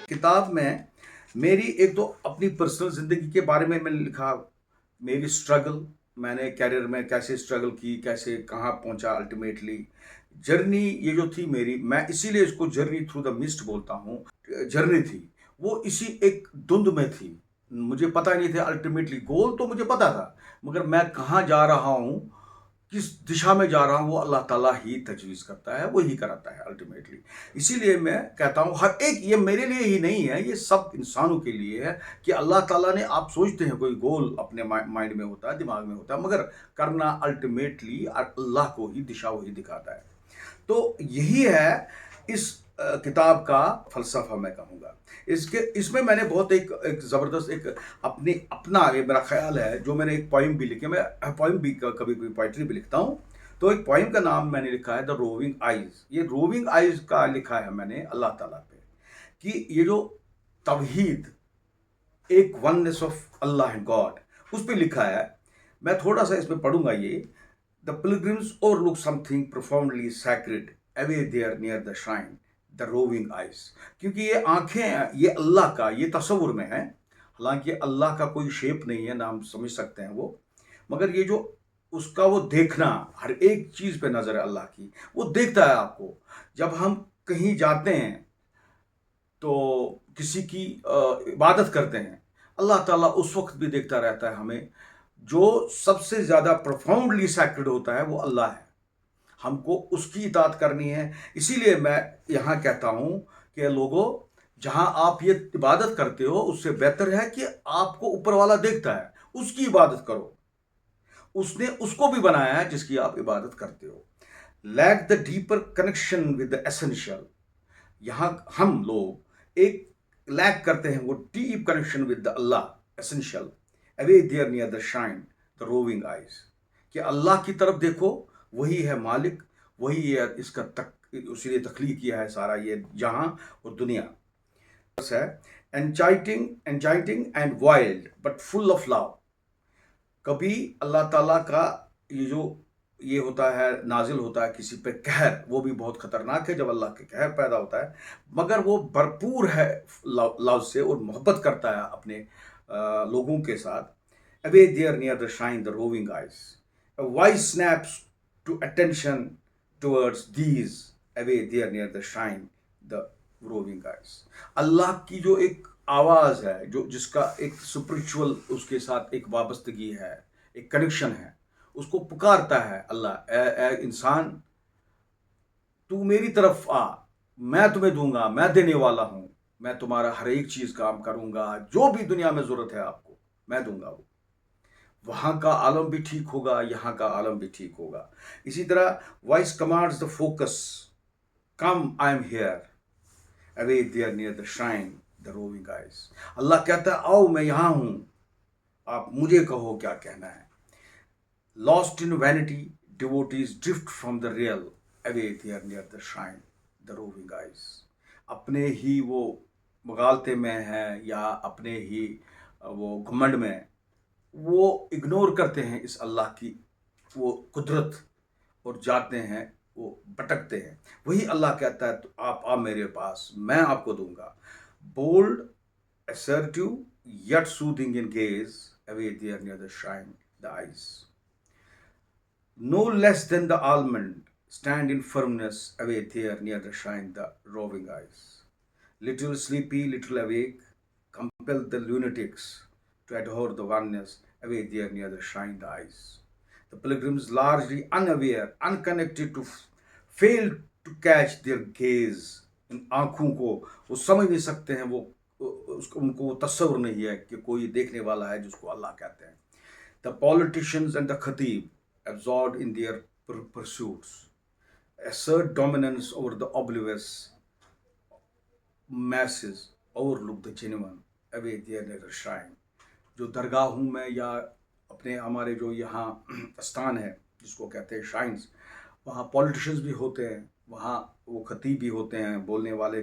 किताब में मेरी एक तो अपनी पर्सनल ज़िंदगी के बारे में मैंने लिखा, मेरी स्ट्रगल, मैंने करियर में कैसे स्ट्रगल की, कैसे कहाँ पहुँचा अल्टीमेटली। जर्नी ये जो थी मेरी, मैं इसीलिए इसको जर्नी थ्रू द मिस्ट बोलता हूँ। जर्नी थी, वो इसी एक धुंध में थी। मुझे पता नहीं था अल्टीमेटली, गोल तो मुझे पता था, मगर मैं कहाँ जा रहा हूँ, किस दिशा में जा रहा हूँ, वो अल्लाह ताला ही तजवीज़ करता है, वो ही कराता है अल्टीमेटली। इसीलिए मैं कहता हूँ हर एक, ये मेरे लिए ही नहीं है, ये सब इंसानों के लिए है कि अल्लाह ताला ने, आप सोचते हैं कोई गोल अपने माइंड में होता है, दिमाग में होता है, मगर करना अल्टीमेटली अल्लाह को ही, दिशा वही दिखाता है। तो यही है इस किताब का फ़लसफ़ा, मैं कहूँगा। इसमें मैंने बहुत एक एक ज़बरदस्त एक अपना ये मेरा ख़्याल है, जो मैंने एक पोएम भी लिखी है। मैं पोएम भी कभी-कभी पोएट्री भी लिखता हूँ। तो एक पोएम का नाम मैंने लिखा है द रोविंग आइज़। ये रोविंग आइज़ का लिखा है मैंने अल्लाह ताला पे, कि ये जो तौहीद, एक oneness of Allah and God, उस पे लिखा है। मैं थोड़ा-सा इसमें पढ़ूँगा ये। The pilgrims overlook something profoundly sacred away there near the shrine, the roving eyes. क्योंकि ये आंखें, ये अल्लाह का, ये तस्वुर में है। हालांकि अल्लाह का कोई शेप नहीं है ना, हम समझ सकते हैं वो, मगर ये जो उसका वो देखना, हर एक चीज़ पे नज़र है अल्लाह की, वो देखता है आपको। जब हम कहीं जाते हैं तो किसी की इबादत करते हैं, अल्लाह ताला उस वक्त भी देखता रहता है हमें। जो सबसे ज़्यादा प्रोफाउंडली सैक्रेड होता है वो अल्लाह है, हमको उसकी इताअत करनी है। इसीलिए मैं यहाँ कहता हूँ कि लोगों, जहाँ आप ये इबादत करते हो, उससे बेहतर है कि आपको ऊपर वाला देखता है, उसकी इबादत करो। उसने उसको भी बनाया है जिसकी आप इबादत करते हो। Lack the deeper connection with the essential. यहाँ हम लोग एक लैक करते हैं वो deep connection with the Allah essential. Away there near the shrine the roving eyes, कि अल्लाह की तरफ देखो, वही है मालिक, वही है इसका उसी ने तख्लीक किया है सारा ये जहां और दुनिया। बस है exciting and wild but full of love. कभी अल्लाह ताला का ये जो ये होता है, नाजिल होता है किसी पे कहर, वो भी बहुत खतरनाक है जब अल्लाह के कहर पैदा होता है, मगर वो भरपूर है लव से, और मोहब्बत करता है अपने लोगों के साथ। Away there near the shrine the roving eyes, a voice snaps to attention towards these, away there near the shine the roving eyes। अल्लाह की जो एक आवाज़ है, जो जिसका एक स्पिरिचुअल उसके साथ एक वाबस्तगी है, एक कनेक्शन है, उसको पुकारता है अल्लाह, ए इंसान, तू मेरी तरफ आ, मैं तुम्हें दूंगा, मैं देने वाला हूँ, मैं तुम्हारा हर एक चीज़ काम करूँगा, जो भी दुनिया में ज़रूरत है आपको मैं दूंगा। वो वहाँ का आलम भी ठीक होगा, यहाँ का आलम भी ठीक होगा। इसी तरह voice commands the focus, come I am here, away there near the shrine the roving eyes. अल्लाह कहता है आओ मैं यहाँ हूँ, आप मुझे कहो क्या कहना है। Lost in vanity devotees drift from the real, away there near the shrine the roving eyes. अपने ही वो मगालते में है, या अपने ही वो घमंड में, वो इग्नोर करते हैं इस अल्लाह की वो कुदरत, और जाते हैं, वो भटकते हैं। वही अल्लाह कहता है तो आप आ मेरे पास, मैं आपको दूंगा। Bold, assertive, yet soothing in gaze, away there near the shrine the eyes. No less than the almond, stand in firmness, away there near the shrine the roving eyes. Little sleepy, little awake, compel the lunatics to adore the oneness, away there near the shrine the eyes. The pilgrims, largely unaware, unconnected to fail to catch their gaze, इन आँखों को वो समझ नहीं सकते हैं, वो उसको उनको तस्वुर नहीं है कि कोई देखने वाला है जिसको अल्लाह कहते हैं। The politicians and the khatib, absorbed in their pursuits, assert dominance over the oblivious masses, overlook the genuine, away there near the shrine। जो दरगाहों में या अपने हमारे जो यहाँ स्थान है जिसको कहते हैं श्राइन्स, वहाँ पॉलिटिशियंस भी होते हैं, वहाँ वो खतीब भी होते हैं, बोलने वाले